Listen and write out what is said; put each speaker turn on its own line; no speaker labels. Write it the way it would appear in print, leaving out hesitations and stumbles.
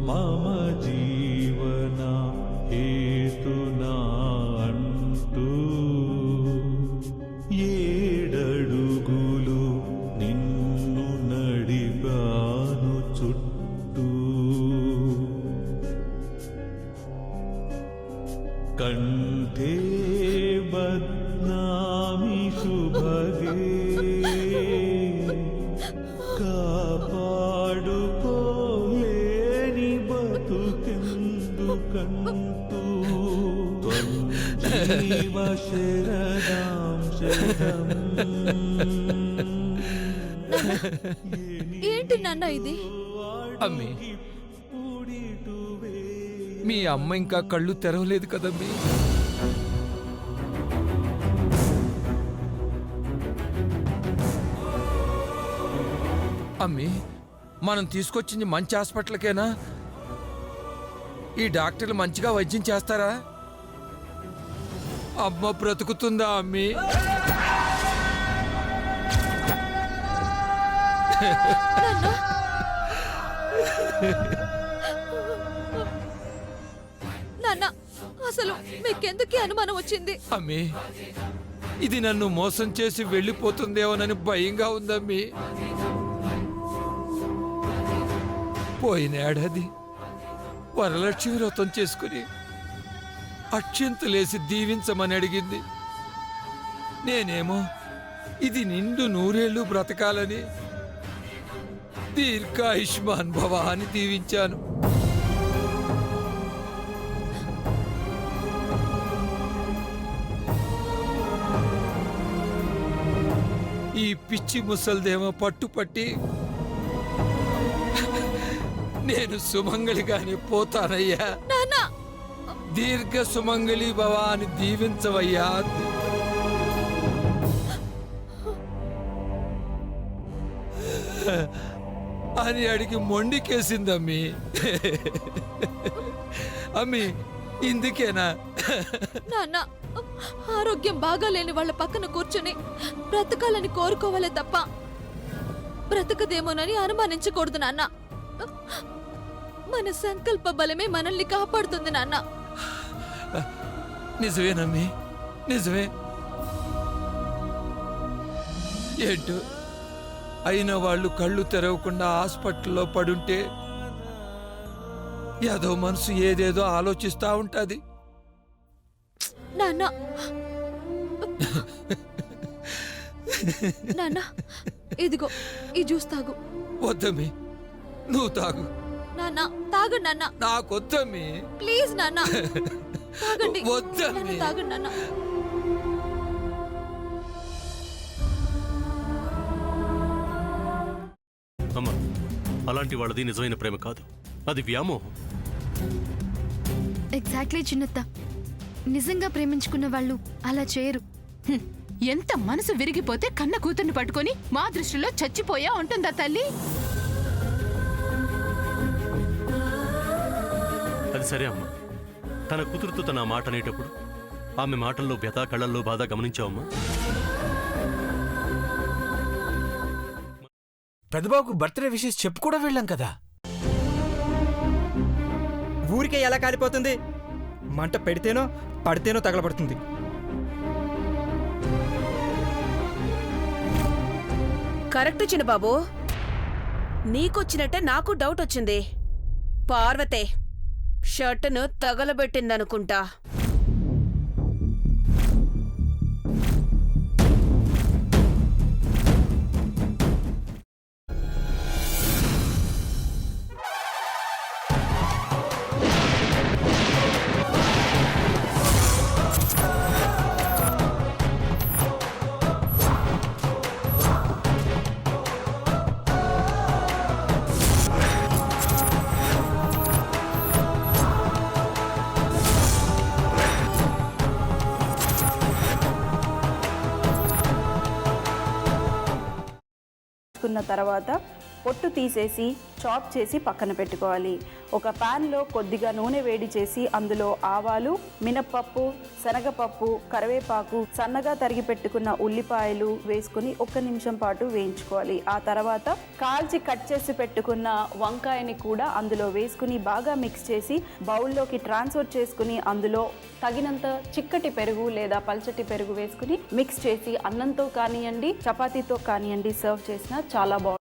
మమ జీవన హేతునా అంటూ ఏడడుగులు నిన్ను నడిపాను చుట్టూ కంఠే బద్నామి శుభగే కాపాడుకోలేని బతుకెందుకంటూ జీవ శరదాం శరం.
ఏంటి నాన్న ఇది?
అమ్మి, మీ అమ్మ ఇంకా కళ్ళు తెరవలేదు కదమ్మీ. అమ్మి, మనం తీసుకొచ్చింది మంచి హాస్పిటల్కేనా? ఈ డాక్టర్లు మంచిగా వైద్యం చేస్తారా? అమ్మ బ్రతుకుతుందా అమ్మి?
నాన్న, అసలు మీకెందుకు అనుమానం వచ్చింది?
అమ్మి, ఇది నన్ను మోసం చేసి వెళ్ళిపోతుందేమోనని భయంగా ఉందమ్మి. పోయిన ఏడాది వరలక్ష్మి వ్రతం చేసుకుని అక్షింతలేసి దీవించమని అడిగింది. నేనేమో ఇది నిండు నూరేళ్లు బ్రతకాలని దీర్ఘాయుష్మాన్ భవ అని దీవించాను. ఈ పిచ్చి ముసల్దేమో పట్టుపట్టి నేను సుమంగళిగానే పోతానయ్యా, దీర్ఘ సుమంగళి భవ అని దీవించవయ్యా అని అడిగి మొండికేసిందమ్మి. అమ్మి, ఇందుకేనా?
నాన్న, ఆరోగ్యం బాగాలేని వాళ్ళ పక్కన కూర్చొని బ్రతకాలని కోరుకోవాలే తప్ప బ్రతకదేమోనని అనుమానించకూడదు నాన్న. మన సంకల్ప బలమే మనల్ని కాపాడుతుంది నాన్న.
నిజమేనమ్మి, నిజమే. ఏంటో అయిన వాళ్ళు కళ్ళు తెరవకుండా హాస్పిటల్లో పడుంటే ఏదో మనసు ఏదేదో ఆలోచిస్తా ఉంటది.
నాన్న, నాన్న, ఇదిగో ఈ జ్యూస్ తాగు.
వద్దమ్మి, నువ్వు తాగు.
నాన్న, తాగండి నాన్న.
నాకొద్దమ్మి,
ప్లీజ్ నాన్న, తాగండి.
వద్దమ్మి,
తాగండి నాన్న.
అమ్మా, అలాంటి వాళ్ళది నిజమైన ప్రేమ కాదు, అది వ్యామోహం.
ఎగ్జాక్ట్లీ చిన్నత్త, నిజంగా ప్రేమించుకున్న వాళ్ళు అలా చేయరు.
ఎంత మనసు విరిగిపోతే కన్న కూతుర్ని పట్టుకొని మా దృష్టిలో చచ్చిపోయా ఉంటుందా తల్లి?
అది సరే అమ్మా, తన కూతురుతో తన మాట అనేటప్పుడు ఆమె మాటల్లో వ్యథ, కళ్ళల్లో బాధ గమనించావమ్మా?
పెద్దబాబుకు బర్త్డే విషెస్ చెప్పు కూడా వెళ్ళాం కదా.
ఊరికే ఎలా కాలిపోతుంది? మంట పెడితేనో పడితేనో తగలబడుతుంది.
కరెక్ట్ చిన్నబాబు, నీకొచ్చినట్టే నాకు డౌట్ వచ్చింది. పార్వతే షర్టును తగలబెట్టిందనుకుంటా.
తర్వాత పొట్టు తీసేసి చాప్ చేసి పక్కన పెట్టుకోవాలి. ఒక ప్యాన్లో కొద్దిగా నూనె వేడి చేసి అందులో ఆవాలు, మినప్పప్పు, శనగపప్పు, కరివేపాకు, సన్నగా తరిగి పెట్టుకున్న ఉల్లిపాయలు వేసుకుని 1 నిమిషం పాటు వేయించుకోవాలి. ఆ తర్వాత కాల్చి కట్ చేసి పెట్టుకున్న వంకాయని కూడా అందులో వేసుకుని బాగా మిక్స్ చేసి బౌల్లోకి ట్రాన్స్ఫర్ చేసుకుని అందులో తగినంత చిక్కటి పెరుగు లేదా పల్చటి పెరుగు వేసుకుని మిక్స్ చేసి అన్నంతో కానివ్వండి, చపాతీతో కానివ్వండి సర్వ్ చేసినా చాలా బాగుంటుంది.